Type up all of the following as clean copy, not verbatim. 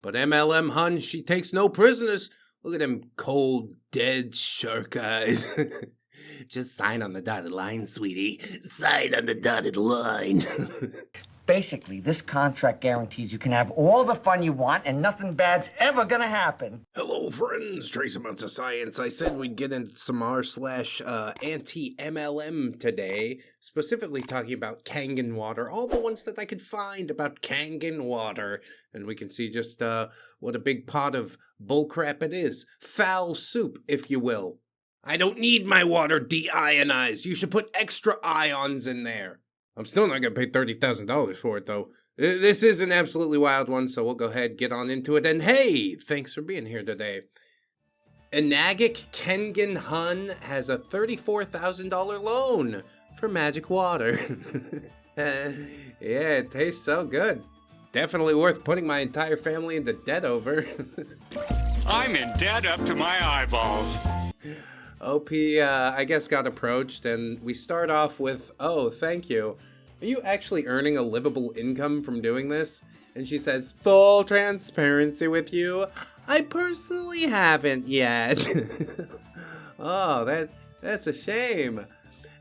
But MLM Hun, she takes no prisoners. Look at them cold, dead shark eyes. Just sign on the dotted line, sweetie. Sign on the dotted line. Basically, this contract guarantees you can have all the fun you want and nothing bad's ever gonna happen. Hello, friends. Trace amounts of science. I said we'd get into some r/anti-MLM today, specifically talking about Kangen Water, all the ones that I could find about Kangen Water, and we can see just what a big pot of bullcrap it is. Foul soup, if you will. I don't need my water deionized. You should put extra ions in there. I'm still not going to pay $30,000 for it, though. This is an absolutely wild one, so we'll go ahead, get on into it. And hey, thanks for being here today. Enagic Kangen Hun has a $34,000 loan for magic water. Yeah, it tastes so good. Definitely worth putting my entire family into debt over. I'm in debt up to my eyeballs. OP, I guess, got approached, and we start off with, oh, thank you. Are you actually earning a livable income from doing this? And she says, full transparency with you, I personally haven't yet. Oh, that's a shame.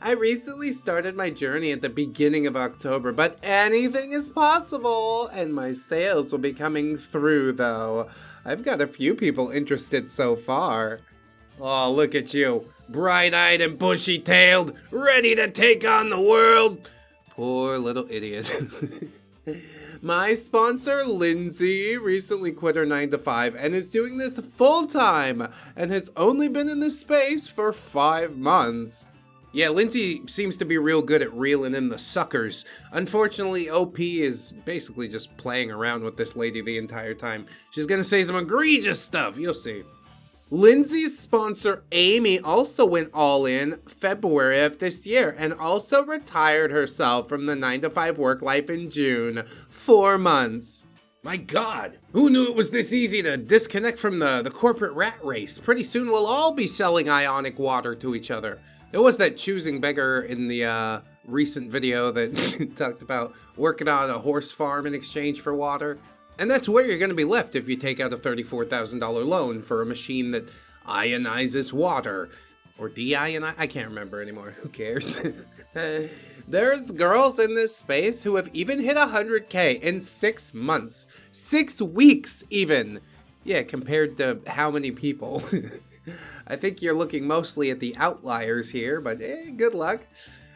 I recently started my journey at the beginning of October, but anything is possible, and my sales will be coming through, though. I've got a few people interested so far. Oh, look at you, bright-eyed and bushy-tailed, ready to take on the world. Poor little idiot. My sponsor, Lindsay, recently quit her 9-to-5 and is doing this full-time and has only been in this space for 5 months. Yeah, Lindsay seems to be real good at reeling in the suckers. Unfortunately, OP is basically just playing around with this lady the entire time. She's gonna say some egregious stuff, you'll see. Lindsay's sponsor, Amy, also went all in February of this year and also retired herself from the 9-to-5 work life in June. 4 months. My God, who knew it was this easy to disconnect from the corporate rat race? Pretty soon we'll all be selling ionic water to each other. There was that choosing beggar in the recent video that talked about working on a horse farm in exchange for water. And that's where you're going to be left if you take out a $34,000 loan for a machine that ionizes water. Or de-ionize? I can't remember anymore. Who cares? There's girls in this space who have even hit 100K in 6 months. 6 weeks, even. Yeah, compared to how many people? I think you're looking mostly at the outliers here, but good luck.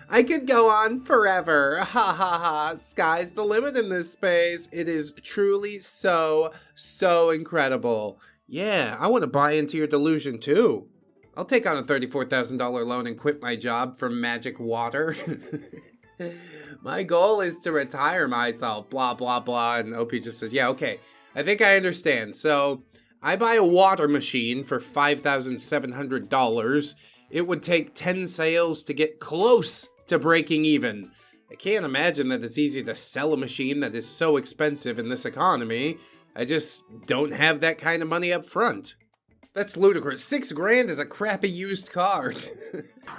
I could go on forever. Ha ha ha. Sky's the limit in this space. It is truly so incredible. Yeah, I want to buy into your delusion too. I'll take on a $34,000 loan and quit my job from magic water. My goal is to retire myself, blah, blah, blah. And OP just says, yeah, okay. I think I understand. So I buy a water machine for $5,700. It would take 10 sales to get close to breaking even. I can't imagine that it's easy to sell a machine that is so expensive in this economy. I just don't have that kind of money up front. That's ludicrous. $6,000 is a crappy used car.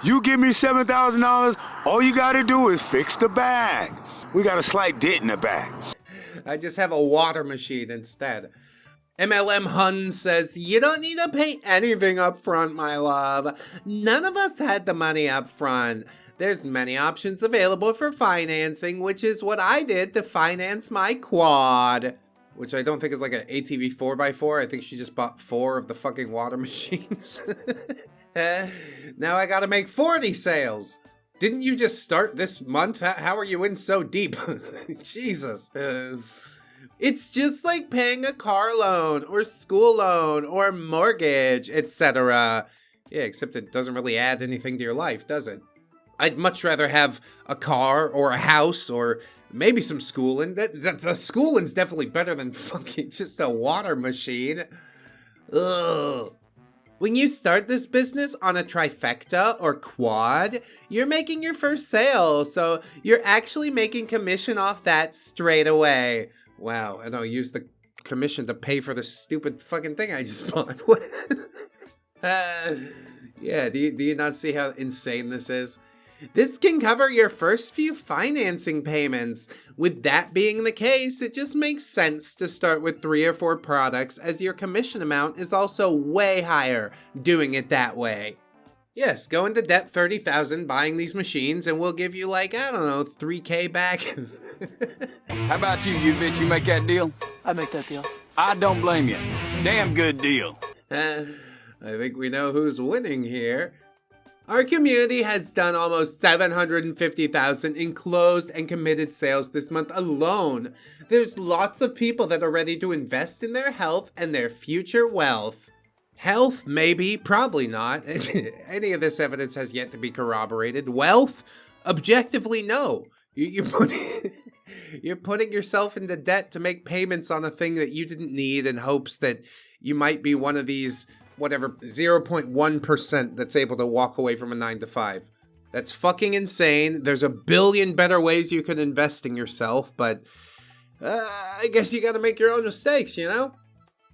You give me $7,000, all you gotta do is fix the bag. We got a slight dent in the bag. I just have a water machine instead. MLM Hun says, you don't need to pay anything up front, my love. None of us had the money up front. There's many options available for financing, which is what I did to finance my quad. Which I don't think is like an ATV 4x4. I think she just bought 4 of the fucking water machines. Now I gotta make 40 sales. Didn't you just start this month? How are you in so deep? Jesus. It's just like paying a car loan or school loan or mortgage, etc. Yeah, except it doesn't really add anything to your life, does it? I'd much rather have a car or a house or maybe some schooling. The schooling's definitely better than fucking just a water machine. Ugh. When you start this business on a trifecta or quad, you're making your first sale, so you're actually making commission off that straight away. Wow, and I'll use the commission to pay for the stupid fucking thing I just bought. Yeah, do you not see how insane this is? This can cover your first few financing payments. With that being the case, it just makes sense to start with 3 or 4 products as your commission amount is also way higher doing it that way. Yes, go into debt 30,000 buying these machines and we'll give you like, I don't know, 3K back. How about you bitch? You make that deal? I make that deal. I don't blame you. Damn good deal. I think we know who's winning here. Our community has done almost 750,000 in closed and committed sales this month alone. There's lots of people that are ready to invest in their health and their future wealth. Health, maybe, probably not. Any of this evidence has yet to be corroborated. Wealth, objectively, no. You're putting yourself into debt to make payments on a thing that you didn't need in hopes that you might be one of these, whatever, 0.1% that's able to walk away from a 9-to-5. That's fucking insane. There's a billion better ways you could invest in yourself, but I guess you gotta make your own mistakes, you know?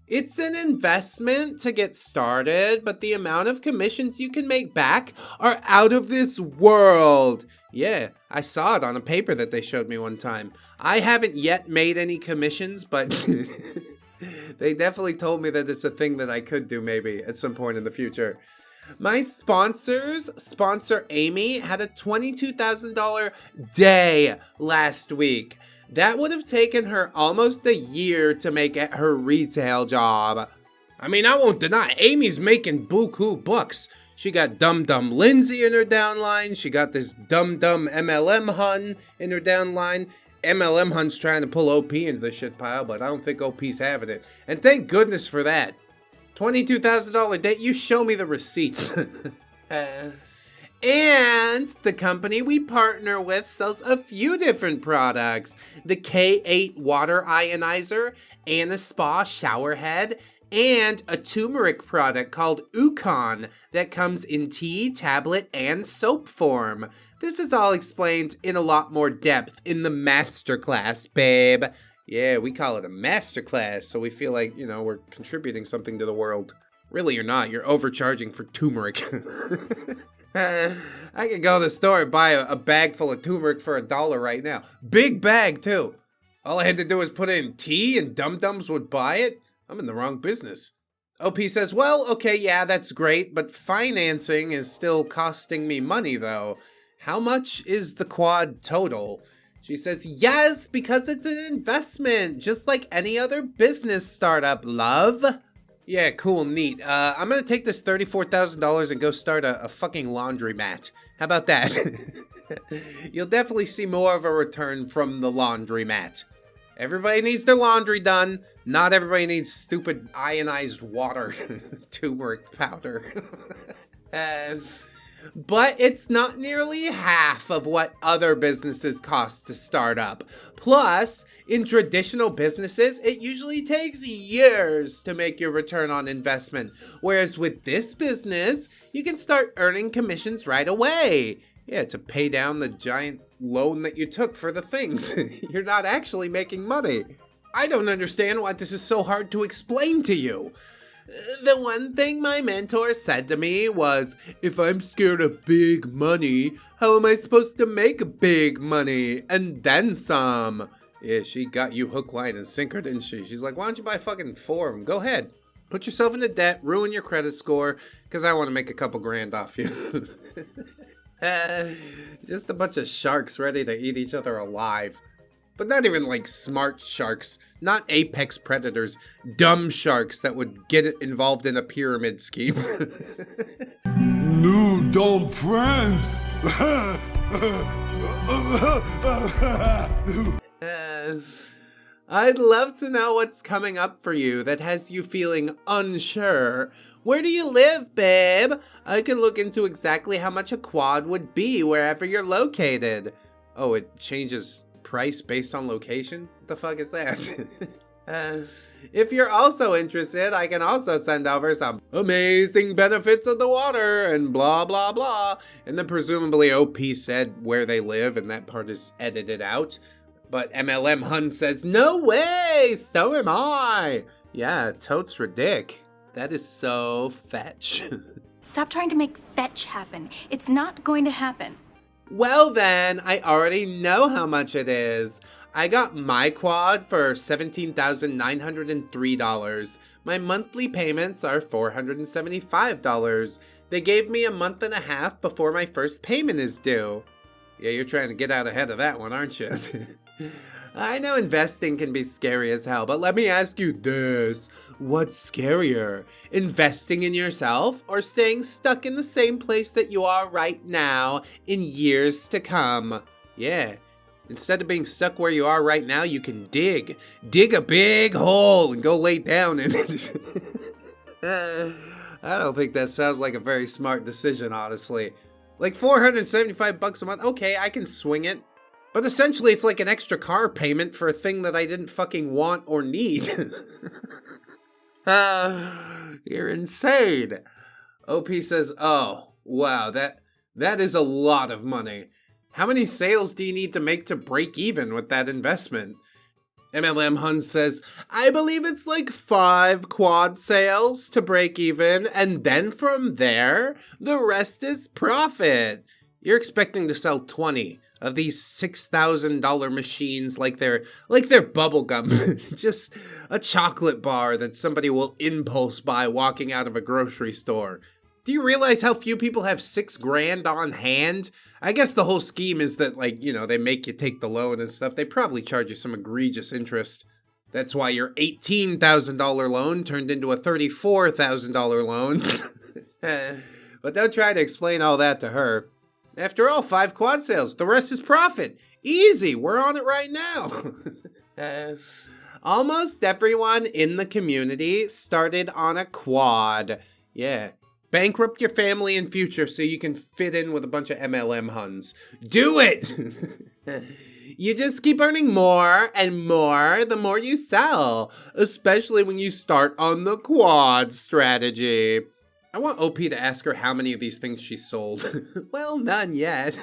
It's an investment to get started, but the amount of commissions you can make back are out of this world. Yeah, I saw it on a paper that they showed me one time. I haven't yet made any commissions, but they definitely told me that it's a thing that I could do maybe at some point in the future. My sponsor Amy, had a $22,000 day last week. That would have taken her almost a year to make at her retail job. I mean, I won't deny, Amy's making buku bucks. She got Dum Dum Lindsay in her downline. She got this Dum Dum MLM Hun in her downline. MLM Hun's trying to pull OP into the shit pile, but I don't think OP's having it. And thank goodness for that. $22,000 debt, you show me the receipts. And the company we partner with sells a few different products. The K8 water ionizer, Anaspa shower head, and a turmeric product called Ukon that comes in tea, tablet, and soap form. This is all explained in a lot more depth in the masterclass, babe. Yeah, we call it a masterclass, so we feel like, you know, we're contributing something to the world. Really, you're not. You're overcharging for turmeric. I could go to the store and buy a bag full of turmeric for $1 right now. Big bag, too. All I had to do was put it in tea and dum-dums would buy it. I'm in the wrong business. OP says, well, okay, yeah, that's great, but financing is still costing me money, though. How much is the quad total? She says, yes, because it's an investment, just like any other business startup, love. Yeah, cool, neat. I'm gonna take this $34,000 and go start a fucking laundromat. How about that? You'll definitely see more of a return from the laundromat. Everybody needs their laundry done. Not everybody needs stupid ionized water, turmeric powder. But it's not nearly half of what other businesses cost to start up. Plus, in traditional businesses, it usually takes years to make your return on investment. Whereas with this business, you can start earning commissions right away. Yeah, to pay down the giant loan that you took for the things. You're not actually making money. I don't understand why this is so hard to explain to you. The one thing my mentor said to me was, if I'm scared of big money, how am I supposed to make big money? And then some. Yeah, she got you hook, line, and sinker, didn't she? She's like, why don't you buy fucking 4 of them? Go ahead. Put yourself into debt, ruin your credit score, because I want to make a couple grand off you. Just a bunch of sharks ready to eat each other alive. But not even like smart sharks, not apex predators, dumb sharks that would get involved in a pyramid scheme. New dumb friends. I'd love to know what's coming up for you that has you feeling unsure. Where do you live, babe? I can look into exactly how much a quad would be wherever you're located. Oh, it changes price based on location? What the fuck is that? If you're also interested, I can also send over some amazing benefits of the water and blah, blah, blah. And then presumably OP said where they live and that part is edited out. But MLM Hun says, no way, so am I. Yeah, totes ridic. That is so fetch. Stop trying to make fetch happen. It's not going to happen. Well then, I already know how much it is. I got my quad for $17,903. My monthly payments are $475. They gave me a month and a half before my first payment is due. Yeah, you're trying to get out ahead of that one, aren't you? I know investing can be scary as hell, but let me ask you this. What's scarier, investing in yourself or staying stuck in the same place that you are right now in years to come? Yeah, instead of being stuck where you are right now, you can dig a big hole and go lay down in it. I don't think that sounds like a very smart decision, honestly. Like $475 a month, okay, I can swing it. But essentially, it's like an extra car payment for a thing that I didn't fucking want or need. You're insane. OP says, oh, wow, that is a lot of money. How many sales do you need to make to break even with that investment? MLM Huns says, I believe it's like 5 quad sales to break even, and then from there, the rest is profit. You're expecting to sell 20 of these $6,000 machines like they're bubble gum, just a chocolate bar that somebody will impulse buy walking out of a grocery store. Do you realize how few people have $6,000 on hand? I guess the whole scheme is that, like, you know, they make you take the loan and stuff. They probably charge you some egregious interest. That's why your $18,000 loan turned into a $34,000 loan. But don't try to explain all that to her. After all, 5 quad sales. The rest is profit. Easy. We're on it right now. Almost everyone in the community started on a quad. Yeah. Bankrupt your family in future so you can fit in with a bunch of MLM Huns. Do it! You just keep earning more and more the more you sell. Especially when you start on the quad strategy. I want OP to ask her how many of these things she sold. Well, none yet.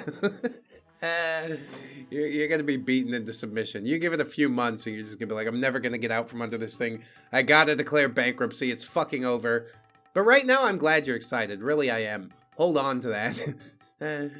You're going to be beaten into submission. You give it a few months and you're just going to be like, I'm never going to get out from under this thing. I got to declare bankruptcy. It's fucking over. But right now, I'm glad you're excited. Really, I am. Hold on to that.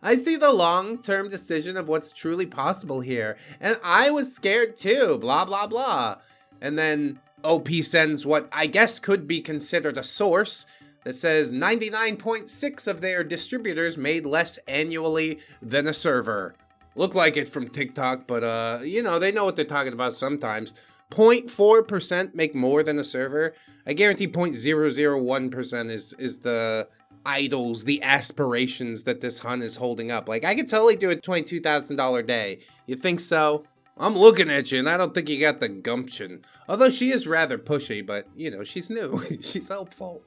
I see the long-term decision of what's truly possible here. And I was scared too. Blah, blah, blah. And then OP sends what I guess could be considered a source that says 99.6 of their distributors made less annually than a server. Look like it from TikTok, but you know, they know what they're talking about sometimes. 0.4% make more than a server. I guarantee 0.001% is the idols, the aspirations that this Hun is holding up. Like, I could totally do a $22,000 day. You think so? I'm looking at you, and I don't think you got the gumption. Although she is rather pushy, but, you know, she's new. She's helpful.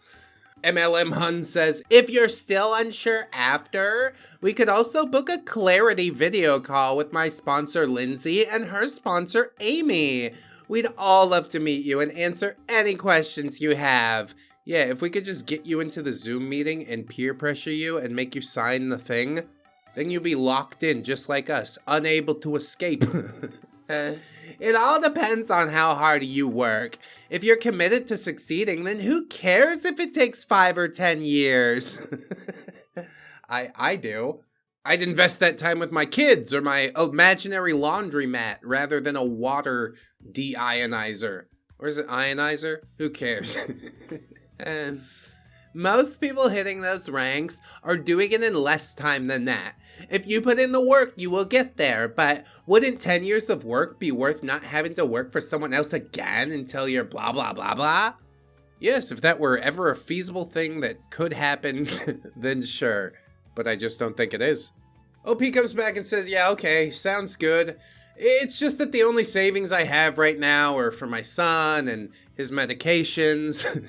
MLM Hun says, if you're still unsure after, we could also book a clarity video call with my sponsor Lindsay and her sponsor Amy. We'd all love to meet you and answer any questions you have. Yeah, if we could just get you into the Zoom meeting and peer pressure you and make you sign the thing, then you'll be locked in just like us, unable to escape. It all depends on how hard you work. If you're committed to succeeding, then who cares if it takes 5 or 10 years? I do. I'd invest that time with my kids or my imaginary laundromat rather than a water deionizer. Or is it ionizer? Who cares? Most people hitting those ranks are doing it in less time than that. If you put in the work, you will get there, but wouldn't 10 years of work be worth not having to work for someone else again until you're blah, blah, blah, blah? Yes, if that were ever a feasible thing that could happen, then sure. But I just don't think it is. OP comes back and says, yeah, okay, sounds good. It's just that the only savings I have right now are for my son and his medications.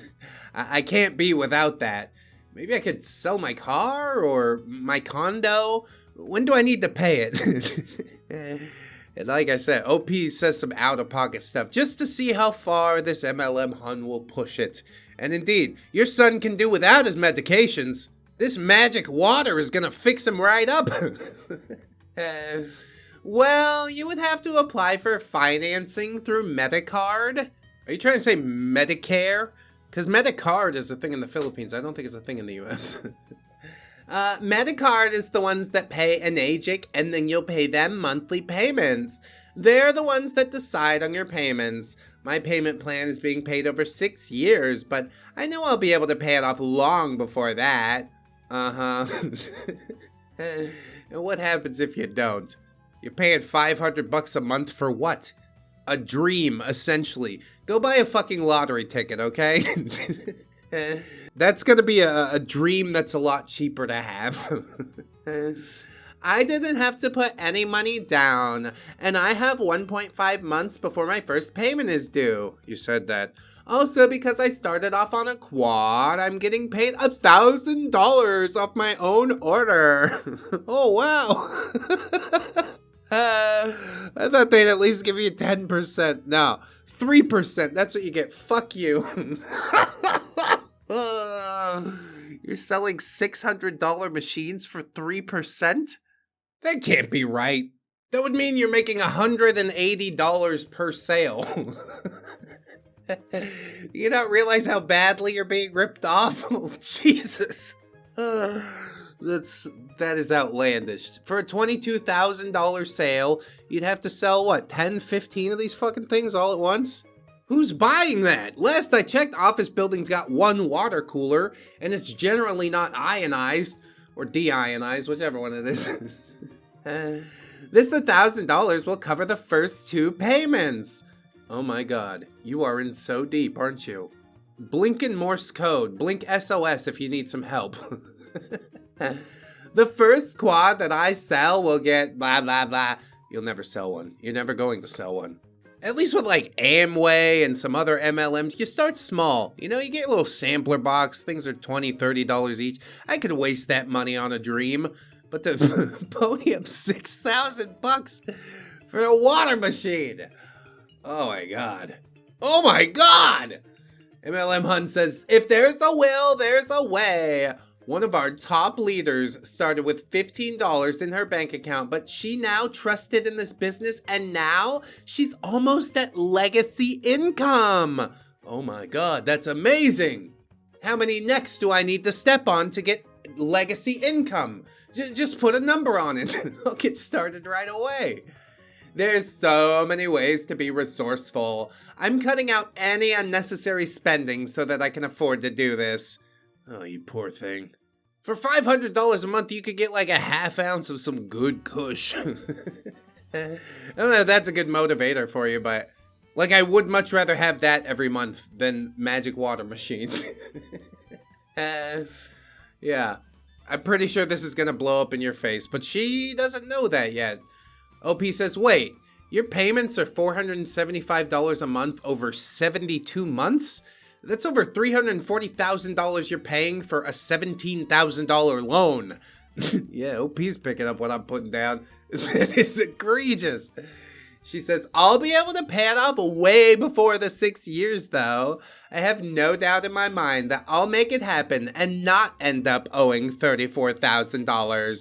I can't be without that. Maybe I could sell my car or my condo. When do I need to pay it? And like I said, OP says some out-of-pocket stuff just to see how far this MLM Hun will push it. And indeed, your son can do without his medications. This magic water is gonna fix him right up. Well, you would have to apply for financing through Medicard. Are you trying to say Medicare? Because Medicard is a thing in the Philippines. I don't think it's a thing in the US. Medicard is the ones that pay Enagic, and then you'll pay them monthly payments. They're the ones that decide on your payments. My payment plan is being paid over 6 years, but I know I'll be able to pay it off long before that. Uh-huh. And what happens if you don't? You're paying $500 a month for what? A dream, essentially. Go buy a fucking lottery ticket, okay? That's gonna be a dream that's a lot cheaper to have. I didn't have to put any money down, and I have 1.5 months before my first payment is due. You said that. Also, because I started off on a quad, I'm getting paid $1,000 off my own order. Oh, wow. I thought they'd at least give you 10%. No, 3%. That's what you get. Fuck you. You're selling $600 machines for 3%? That can't be right. That would mean you're making $180 per sale. Do you not realize how badly you're being ripped off? Oh, Jesus. That is outlandish. For a $22,000 sale, you'd have to sell, what, 10, 15 of these fucking things all at once? Who's buying that? Last I checked, office buildings got one water cooler, and it's generally not ionized, or deionized, whichever one it is. This $1,000 will cover the first 2 payments. Oh my god, you are in so deep, aren't you? Blink in Morse code. Blink SOS if you need some help. The first quad that I sell will get blah blah blah. You'll never sell one. You're never going to sell one. At least with like Amway and some other MLMs, you start small. You know, you get a little sampler box. Things are $20, $30 each. I could waste that money on a dream. But to pony up $6,000 for a water machine. Oh my god. Oh my god! MLM Huns says, if there's a will, there's a way. One of our top leaders started with $15 in her bank account, but she now trusted in this business, and now she's almost at legacy income. Oh my god, that's amazing. How many necks do I need to step on to get legacy income? Just put a number on it. I'll get started right away. There's so many ways to be resourceful. I'm cutting out any unnecessary spending so that I can afford to do this. Oh, you poor thing. For $500 a month, you could get like a half ounce of some good kush. I don't know if that's a good motivator for you, but like I would much rather have that every month than magic water machines. Yeah, I'm pretty sure this is gonna blow up in your face, but she doesn't know that yet. OP says, wait, your payments are $475 a month over 72 months? That's over $340,000 you're paying for a $17,000 loan. Yeah, OP's picking up what I'm putting down. That is egregious. She says, I'll be able to pay it off way before the 6 years, though. I have no doubt in my mind that I'll make it happen and not end up owing $34,000.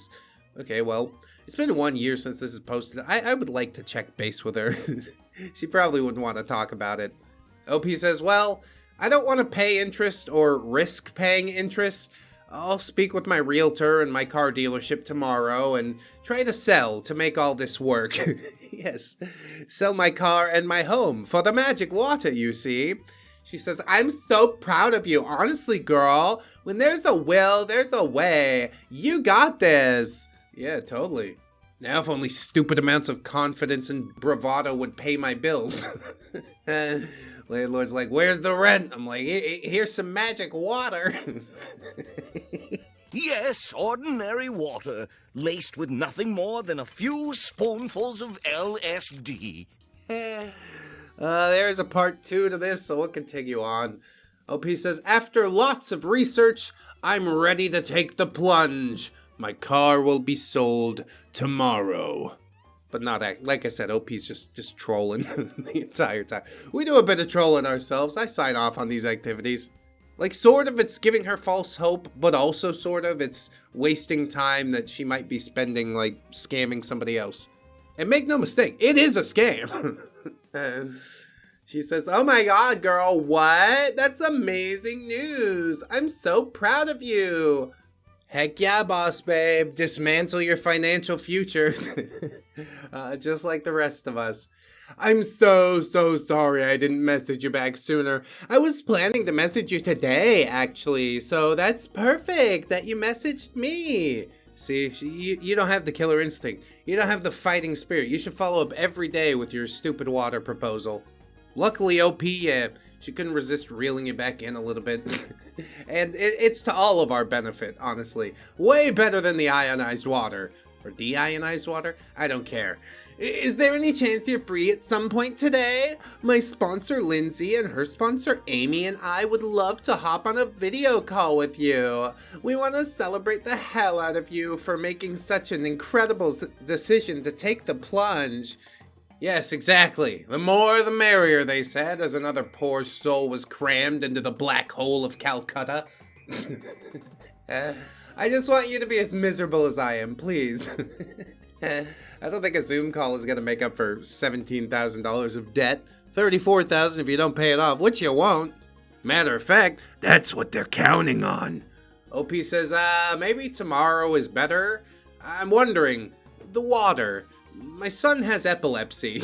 Okay, well, it's been 1 year since this is posted. I would like to check base with her. She probably wouldn't want to talk about it. OP says, well, I don't want to pay interest or risk paying interest. I'll speak with my realtor and my car dealership tomorrow and try to sell to make all this work. Yes, sell my car and my home for the magic water, you see. She says, I'm so proud of you. Honestly, girl, when there's a will, there's a way. You got this. Yeah, totally. Now if only stupid amounts of confidence and bravado would pay my bills. Landlord's like, where's the rent? I'm like, here's some magic water. Yes, ordinary water, laced with nothing more than a few spoonfuls of LSD. There's a part 2 to this, so we'll continue on. OP says, after lots of research, I'm ready to take the plunge. My car will be sold tomorrow. But not, like I said, OP's just trolling the entire time. We do a bit of trolling ourselves. I sign off on these activities. Like, sort of it's giving her false hope, but also sort of it's wasting time that she might be spending, like, scamming somebody else. And make no mistake, it is a scam. She says, oh my god, girl, what? That's amazing news. I'm so proud of you. Heck yeah, boss babe. Dismantle your financial future. Just like the rest of us. I'm so sorry I didn't message you back sooner. I was planning to message you today, actually, so that's perfect that you messaged me. See, you don't have the killer instinct. You don't have the fighting spirit. You should follow up every day with your stupid water proposal. Luckily, OP, she couldn't resist reeling you back in a little bit. And it's to all of our benefit, honestly. Way better than the ionized water. Or deionized water? I don't care. Is there any chance you're free at some point today? My sponsor Lindsay and her sponsor Amy and I would love to hop on a video call with you. We want to celebrate the hell out of you for making such an incredible decision to take the plunge. Yes, exactly. The more the merrier, they said, as another poor soul was crammed into the black hole of Calcutta. I just want you to be as miserable as I am, please. I don't think a Zoom call is going to make up for $17,000 of debt. $34,000 if you don't pay it off, which you won't. Matter of fact, that's what they're counting on. OP says, maybe tomorrow is better. I'm wondering, the water. My son has epilepsy.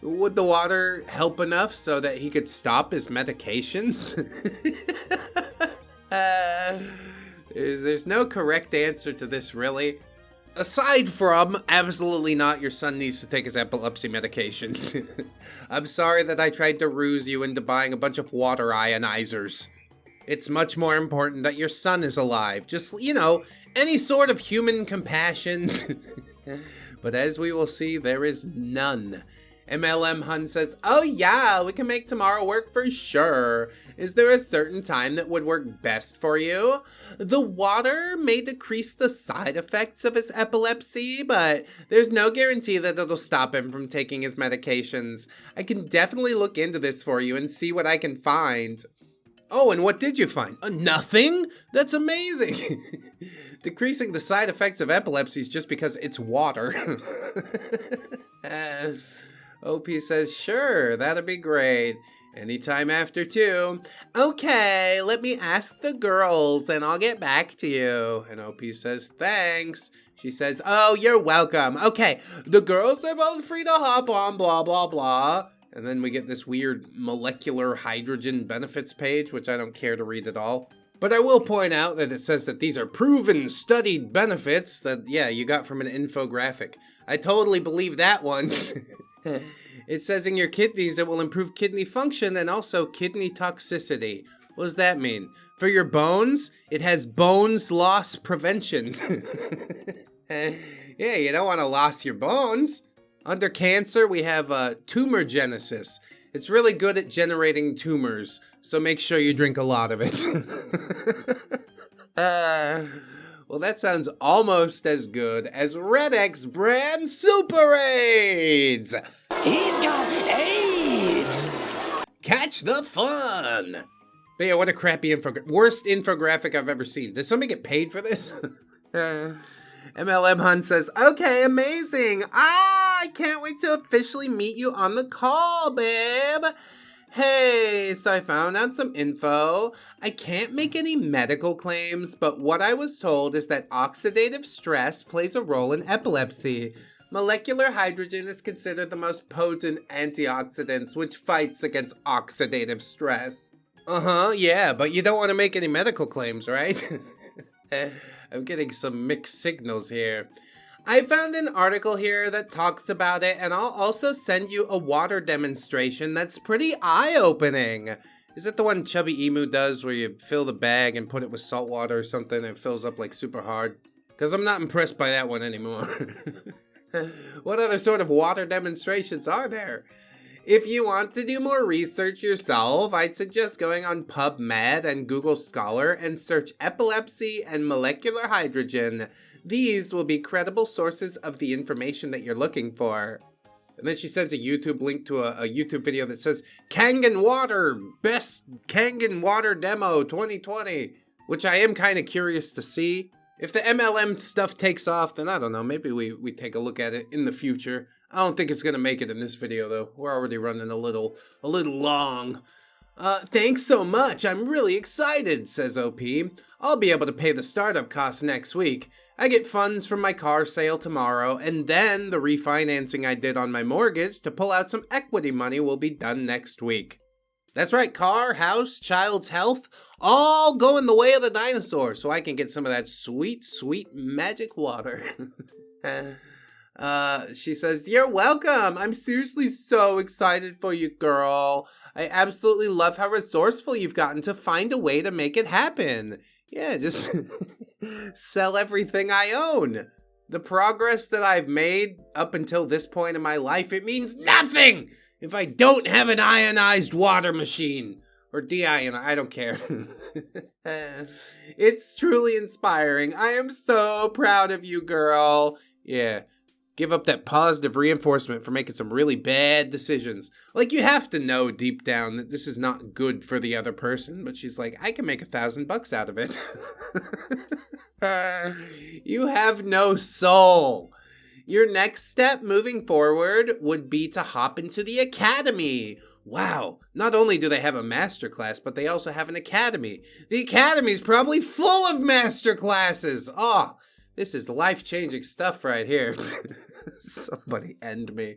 Would the water help enough so that he could stop his medications? There's no correct answer to this, really. Aside from, absolutely not, your son needs to take his epilepsy medication. I'm sorry that I tried to ruse you into buying a bunch of water ionizers. It's much more important that your son is alive. Just, any sort of human compassion. But as we will see, there is none. MLM Huns says, oh yeah, we can make tomorrow work for sure. Is there a certain time that would work best for you? The water may decrease the side effects of his epilepsy, but there's no guarantee that it'll stop him from taking his medications. I can definitely look into this for you and see what I can find. Oh, and what did you find? Nothing? That's amazing. Decreasing the side effects of epilepsy is just because it's water. OP says, sure, that'd be great. Anytime after 2. Okay, let me ask the girls and I'll get back to you. And OP says, thanks. She says, oh, you're welcome. Okay, the girls are both free to hop on, blah, blah, blah. And then we get this weird molecular hydrogen benefits page, which I don't care to read at all. But I will point out that it says that these are proven, studied benefits that, you got from an infographic. I totally believe that one. It says in your kidneys it will improve kidney function and also kidney toxicity. What does that mean? For your bones, it has bones loss prevention. Yeah, you don't want to lose your bones. Under cancer, we have tumor genesis. It's really good at generating tumors, so make sure you drink a lot of it. Well, that sounds almost as good as ReddX brand Super AIDS! He's got AIDS! Catch the fun! But yeah, what a crappy worst infographic I've ever seen. Did somebody get paid for this? MLM Hunt says, okay, amazing. I can't wait to officially meet you on the call, babe. Hey, so I found out some info. I can't make any medical claims, but what I was told is that oxidative stress plays a role in epilepsy. Molecular hydrogen is considered the most potent antioxidant, which fights against oxidative stress. Yeah, but you don't want to make any medical claims, right? I'm getting some mixed signals here. I found an article here that talks about it, and I'll also send you a water demonstration that's pretty eye-opening. Is it the one Chubby Emu does where you fill the bag and put it with salt water or something and it fills up like super hard? Because I'm not impressed by that one anymore. What other sort of water demonstrations are there? If you want to do more research yourself, I'd suggest going on PubMed and Google Scholar and search epilepsy and molecular hydrogen. These will be credible sources of the information that you're looking for. And then she sends a YouTube link to a YouTube video that says, Kangen Water, best Kangen Water demo 2020, which I am kind of curious to see. If the MLM stuff takes off, then I don't know, maybe we take a look at it in the future. I don't think it's going to make it in this video, though. We're already running a little long. Thanks so much. I'm really excited, says OP. I'll be able to pay the startup costs next week. I get funds from my car sale tomorrow, and then the refinancing I did on my mortgage to pull out some equity money will be done next week. That's right, car, house, child's health, all going the way of the dinosaur, so I can get some of that sweet, sweet magic water. She says, you're welcome. I'm seriously so excited for you, girl. I absolutely love how resourceful you've gotten to find a way to make it happen. Yeah, just sell everything I own. The progress that I've made up until this point in my life, it means nothing if I don't have an ionized water machine. Or de-ionized, I don't care. It's truly inspiring. I am so proud of you, girl. Yeah. Give up that positive reinforcement for making some really bad decisions. Like, you have to know deep down that this is not good for the other person, but she's like, I can make $1,000 out of it. You have no soul. Your next step moving forward would be to hop into the academy. Wow, not only do they have a masterclass, but they also have an academy. The academy's probably full of masterclasses. Oh, this is life-changing stuff right here. Somebody end me.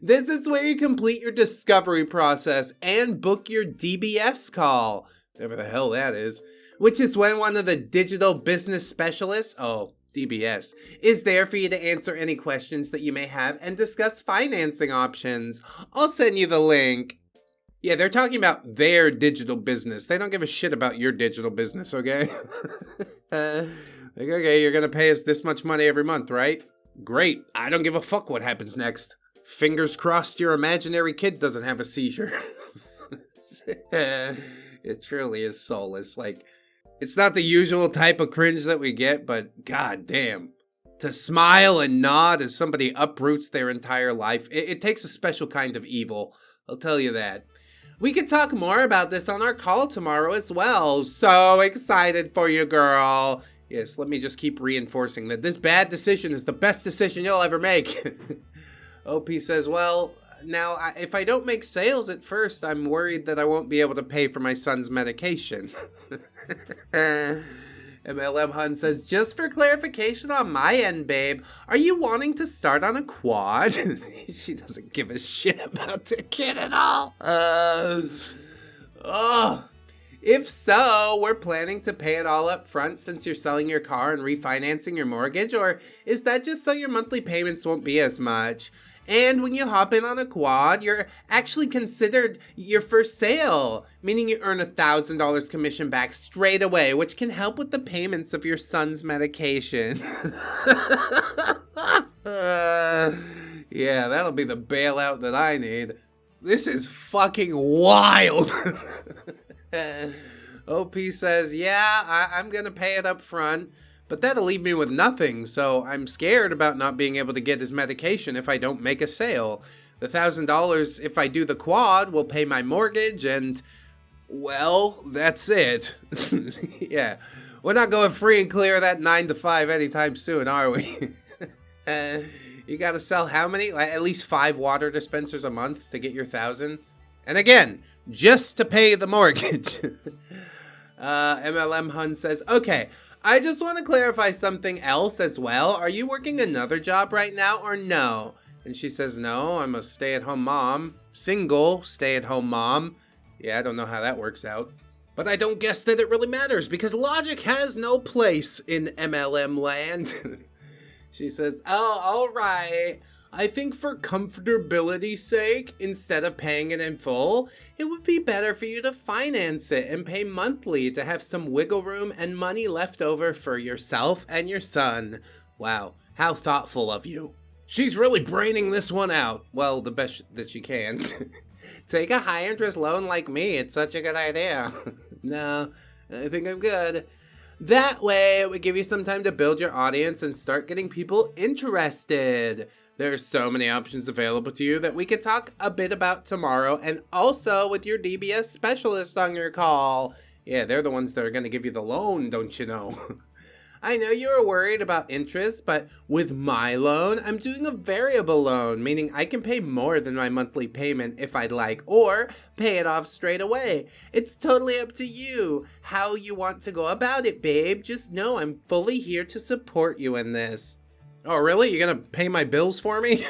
This is where you complete your discovery process and book your DBS call, whatever the hell that is, which is when one of the digital business specialists, DBS, is there for you to answer any questions that you may have and discuss financing options. I'll send you the link. Yeah, they're talking about their digital business. They don't give a shit about your digital business, okay? Like, okay, you're gonna pay us this much money every month, right? Great. I don't give a fuck what happens next. Fingers crossed your imaginary kid doesn't have a seizure. It truly is soulless. Like, it's not the usual type of cringe that we get, but god damn. To smile and nod as somebody uproots their entire life, it takes a special kind of evil. I'll tell you that. We could talk more about this on our call tomorrow as well. So excited for you, girl. Yes, let me just keep reinforcing that this bad decision is the best decision you'll ever make. OP says, well, now, if I don't make sales at first, I'm worried that I won't be able to pay for my son's medication. MLM Hun says, just for clarification on my end, babe, are you wanting to start on a quad? She doesn't give a shit about the kid at all. If so, we're planning to pay it all up front since you're selling your car and refinancing your mortgage, or is that just so your monthly payments won't be as much? And when you hop in on a quad, you're actually considered your first sale, meaning you earn $1,000 commission back straight away, which can help with the payments of your son's medication. Yeah, that'll be the bailout that I need. This is fucking wild. OP says, yeah, I'm gonna pay it up front, but that'll leave me with nothing, so I'm scared about not being able to get his medication if I don't make a sale. The $1,000, if I do the quad, will pay my mortgage, and, well, that's it. Yeah, we're not going free and clear of that 9 to 5 anytime soon, are we? You gotta sell how many? At least 5 water dispensers a month to get your 1,000? And again, just to pay the mortgage. MLM Hun says, okay, I just want to clarify something else as well. Are you working another job right now or no? And she says, no, I'm a stay-at-home mom. Single stay-at-home mom. Yeah, I don't know how that works out. But I don't guess that it really matters because logic has no place in MLM land. She says, oh, all right. I think for comfortability's sake, instead of paying it in full, it would be better for you to finance it and pay monthly to have some wiggle room and money left over for yourself and your son. Wow, how thoughtful of you. She's really braining this one out. Well, the best that she can. Take a high-interest loan like me. It's such a good idea. No, I think I'm good. That way, it would give you some time to build your audience and start getting people interested. There are so many options available to you that we could talk a bit about tomorrow, and also with your DBS specialist on your call. Yeah, they're the ones that are going to give you the loan, don't you know? I know you were worried about interest, but with my loan, I'm doing a variable loan, meaning I can pay more than my monthly payment if I'd like, or pay it off straight away. It's totally up to you how you want to go about it, babe. Just know I'm fully here to support you in this. Oh, really? You're gonna pay my bills for me?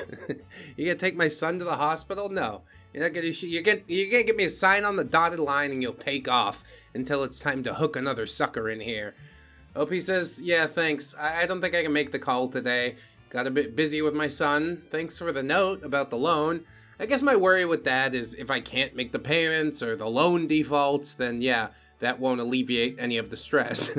You gonna take my son to the hospital? No. You're not gonna. You're gonna give me a sign on the dotted line and you'll take off until it's time to hook another sucker in here. OP says, yeah, thanks. I don't think I can make the call today. Got a bit busy with my son. Thanks for the note about the loan. I guess my worry with that is if I can't make the payments or the loan defaults, then yeah, that won't alleviate any of the stress.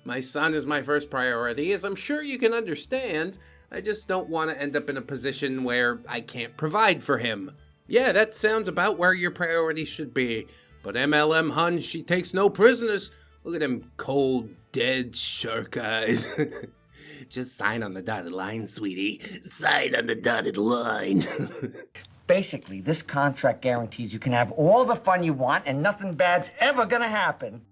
My son is my first priority, as I'm sure you can understand. I just don't want to end up in a position where I can't provide for him. Yeah, that sounds about where your priorities should be. But MLM Hun, she takes no prisoners. Look at them cold, dead shark eyes. Just sign on the dotted line, sweetie. Sign on the dotted line. Basically, this contract guarantees you can have all the fun you want and nothing bad's ever gonna happen.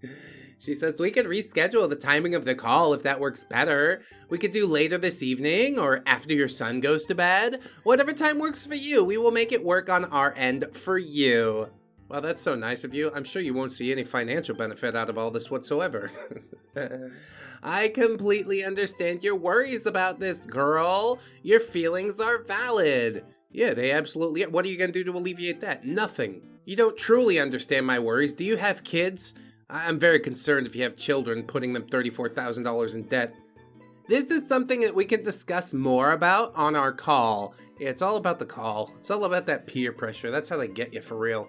She says we could reschedule the timing of the call if that works better. We could do later this evening or after your son goes to bed. Whatever time works for you, we will make it work on our end for you. Well, that's so nice of you. I'm sure you won't see any financial benefit out of all this whatsoever. I completely understand your worries about this, girl. Your feelings are valid. Yeah, they absolutely are. What are you going to do to alleviate that? Nothing. You don't truly understand my worries. Do you have kids? I'm very concerned if you have children, putting them $34,000 in debt. This is something that we can discuss more about on our call. Yeah, it's all about the call. It's all about that peer pressure. That's how they get you for real.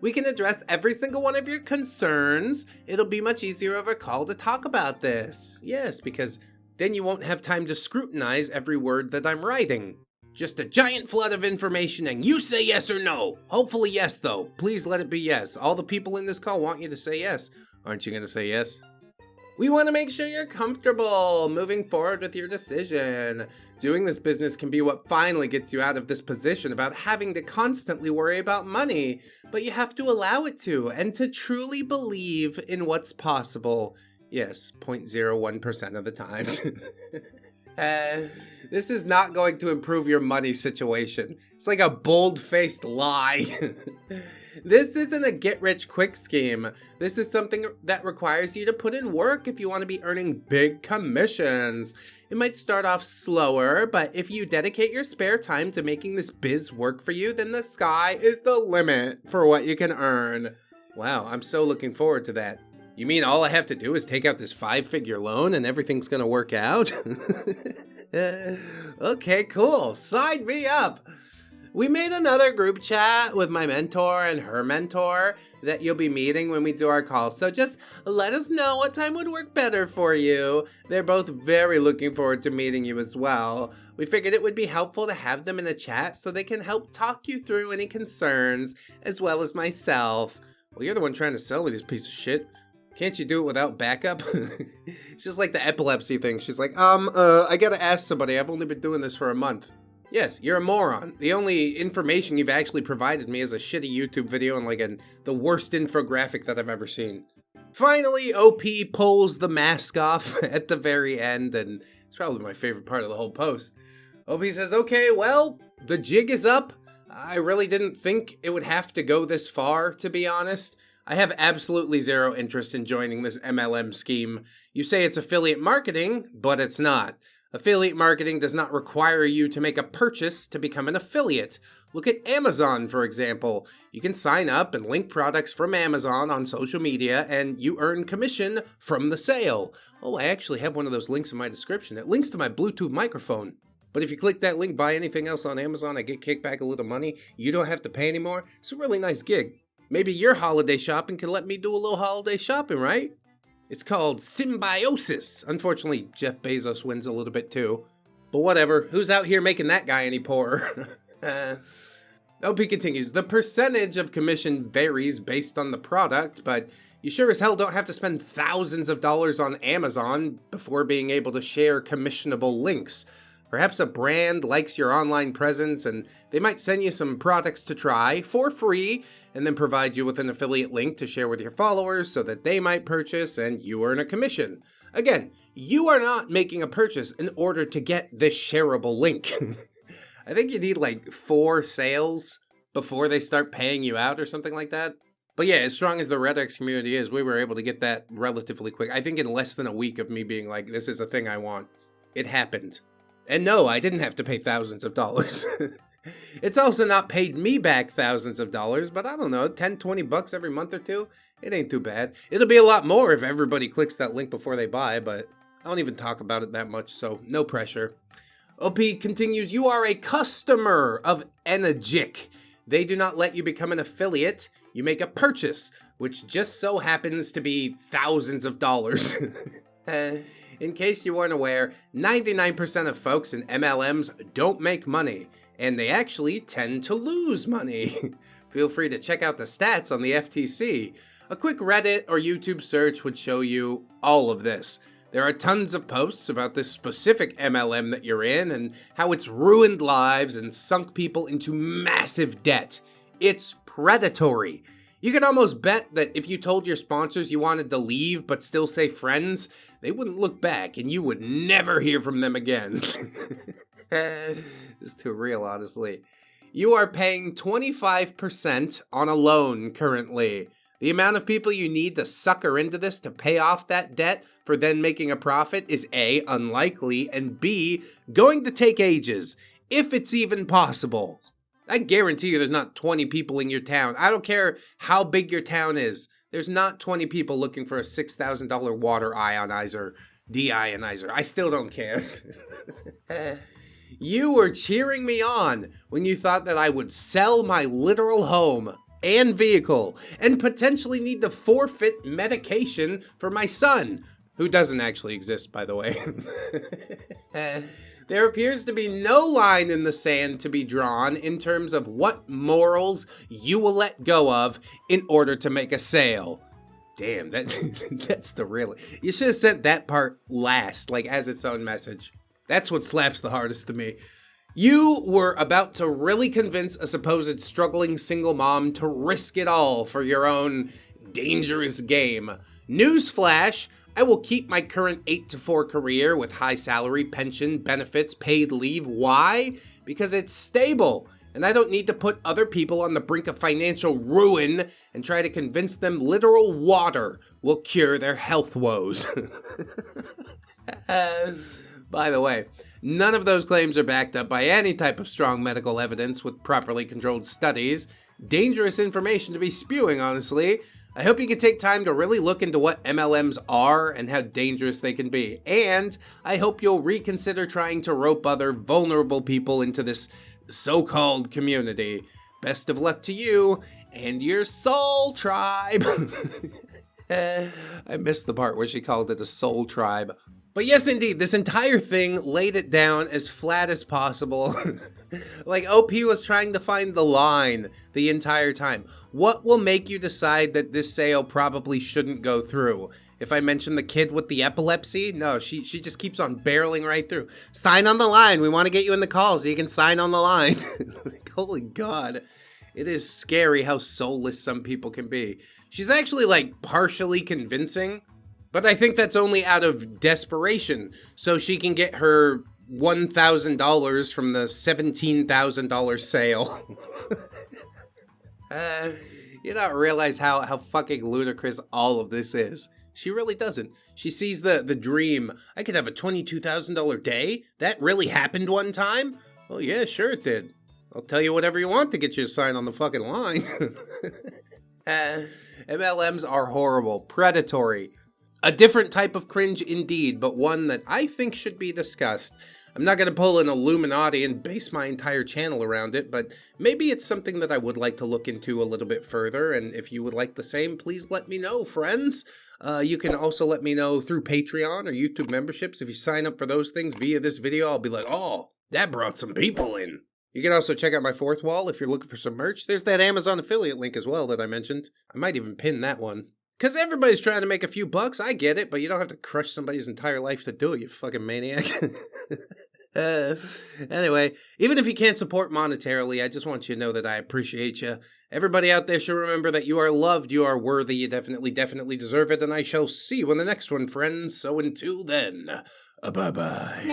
We can address every single one of your concerns. It'll be much easier over a call to talk about this. Yes, because then you won't have time to scrutinize every word that I'm writing. Just a giant flood of information and you say yes or no. Hopefully yes, though. Please let it be yes. All the people in this call want you to say yes. Aren't you going to say yes? We want to make sure you're comfortable moving forward with your decision. Doing this business can be what finally gets you out of this position about having to constantly worry about money, but you have to allow it to, and to truly believe in what's possible. Yes, 0.01% of the time. This is not going to improve your money situation. It's like a bold-faced lie. This isn't a get-rich-quick scheme. This is something that requires you to put in work if you want to be earning big commissions. It might start off slower, but if you dedicate your spare time to making this biz work for you, then the sky is the limit for what you can earn. Wow, I'm so looking forward to that. You mean all I have to do is take out this 5-figure loan and everything's gonna work out? Okay, cool. Sign me up. We made another group chat with my mentor and her mentor that you'll be meeting when we do our call. So just let us know what time would work better for you. They're both very looking forward to meeting you as well. We figured it would be helpful to have them in the chat so they can help talk you through any concerns, as well as myself. Well, you're the one trying to sell me this piece of shit. Can't you do it without backup? It's just like the epilepsy thing. She's like, I gotta ask somebody. I've only been doing this for a month. Yes, you're a moron. The only information you've actually provided me is a shitty YouTube video and like the worst infographic that I've ever seen. Finally, OP pulls the mask off at the very end, and it's probably my favorite part of the whole post. OP says, okay, well, the jig is up. I really didn't think it would have to go this far, to be honest. I have absolutely zero interest in joining this MLM scheme. You say it's affiliate marketing, but it's not. Affiliate marketing does not require you to make a purchase to become an affiliate. Look at Amazon, for example. You can sign up and link products from Amazon on social media, and you earn commission from the sale. Oh, I actually have one of those links in my description. It links to my Bluetooth microphone. But if you click that link, buy anything else on Amazon, I get kicked back a little money. You don't have to pay anymore. It's a really nice gig. Maybe your holiday shopping can let me do a little holiday shopping, right? It's called symbiosis. Unfortunately, Jeff Bezos wins a little bit too. But whatever, who's out here making that guy any poorer? OP continues, the percentage of commission varies based on the product, but you sure as hell don't have to spend thousands of dollars on Amazon before being able to share commissionable links. Perhaps a brand likes your online presence and they might send you some products to try for free and then provide you with an affiliate link to share with your followers so that they might purchase and you earn a commission. Again, you are not making a purchase in order to get this shareable link. I think you need like 4 sales before they start paying you out or something like that. But yeah, as strong as the ReddX community is, we were able to get that relatively quick. I think in less than a week of me being like, this is a thing I want. It happened. And no, I didn't have to pay thousands of dollars. It's also not paid me back thousands of dollars, but I don't know, 10, 20 bucks every month or two? It ain't too bad. It'll be a lot more if everybody clicks that link before they buy, but I don't even talk about it that much, so no pressure. OP continues, you are a customer of Enagic. They do not let you become an affiliate. You make a purchase, which just so happens to be thousands of dollars. In case you weren't aware, 99% of folks in MLMs don't make money, and they actually tend to lose money. Feel free to check out the stats on the FTC. A quick Reddit or YouTube search would show you all of this. There are tons of posts about this specific MLM that you're in and how it's ruined lives and sunk people into massive debt. It's predatory. You can almost bet that if you told your sponsors you wanted to leave but still say friends, they wouldn't look back and you would never hear from them again. It's too real, honestly. You are paying 25% on a loan currently. The amount of people you need to sucker into this to pay off that debt for then making a profit is A, unlikely, and B, going to take ages, if it's even possible. I guarantee you there's not 20 people in your town. I don't care how big your town is. There's not 20 people looking for a $6,000 water ionizer, deionizer. I still don't care. You were cheering me on when you thought that I would sell my literal home and vehicle and potentially need to forfeit medication for my son, who doesn't actually exist, by the way. There appears to be no line in the sand to be drawn in terms of what morals you will let go of in order to make a sale. Damn, that's the real... You should have sent that part last, like as its own message. That's what slaps the hardest to me. You were about to really convince a supposed struggling single mom to risk it all for your own dangerous game. Newsflash, I will keep my current 8-to-4 career with high salary, pension, benefits, paid leave. Why? Because it's stable, and I don't need to put other people on the brink of financial ruin and try to convince them literal water will cure their health woes. By the way, none of those claims are backed up by any type of strong medical evidence with properly controlled studies. Dangerous information to be spewing, honestly. I hope you can take time to really look into what MLMs are and how dangerous they can be. And I hope you'll reconsider trying to rope other vulnerable people into this so-called community. Best of luck to you and your soul tribe. I missed the part where she called it a soul tribe. But yes, indeed, this entire thing laid it down as flat as possible. Like, OP was trying to find the line the entire time. What will make you decide that this sale probably shouldn't go through? If I mention the kid with the epilepsy? No, she just keeps on barreling right through. Sign on the line. We want to get you in the call so you can sign on the line. Like, holy God. It is scary how soulless some people can be. She's actually, like, partially convincing. But I think that's only out of desperation, so she can get her $1,000 from the $17,000 sale. You don't realize how fucking ludicrous all of this is. She really doesn't. She sees the dream. I could have a $22,000 day? That really happened one time? Oh yeah, sure it did. I'll tell you whatever you want to get you to sign on the fucking line. MLMs are horrible, predatory. A different type of cringe indeed, but one that I think should be discussed. I'm not going to pull an Illuminati and base my entire channel around it, but maybe it's something that I would like to look into a little bit further, and if you would like the same, please let me know, friends. You can also let me know through Patreon or YouTube memberships. If you sign up for those things via this video, I'll be like, oh, that brought some people in. You can also check out my fourth wall if you're looking for some merch. There's that Amazon affiliate link as well that I mentioned. I might even pin that one. Because everybody's trying to make a few bucks, I get it, but you don't have to crush somebody's entire life to do it, you fucking maniac. Anyway, even if you can't support monetarily, I just want you to know that I appreciate you. Everybody out there should remember that you are loved, you are worthy, you definitely deserve it, and I shall see you in the next one, friends. So until then, bye-bye.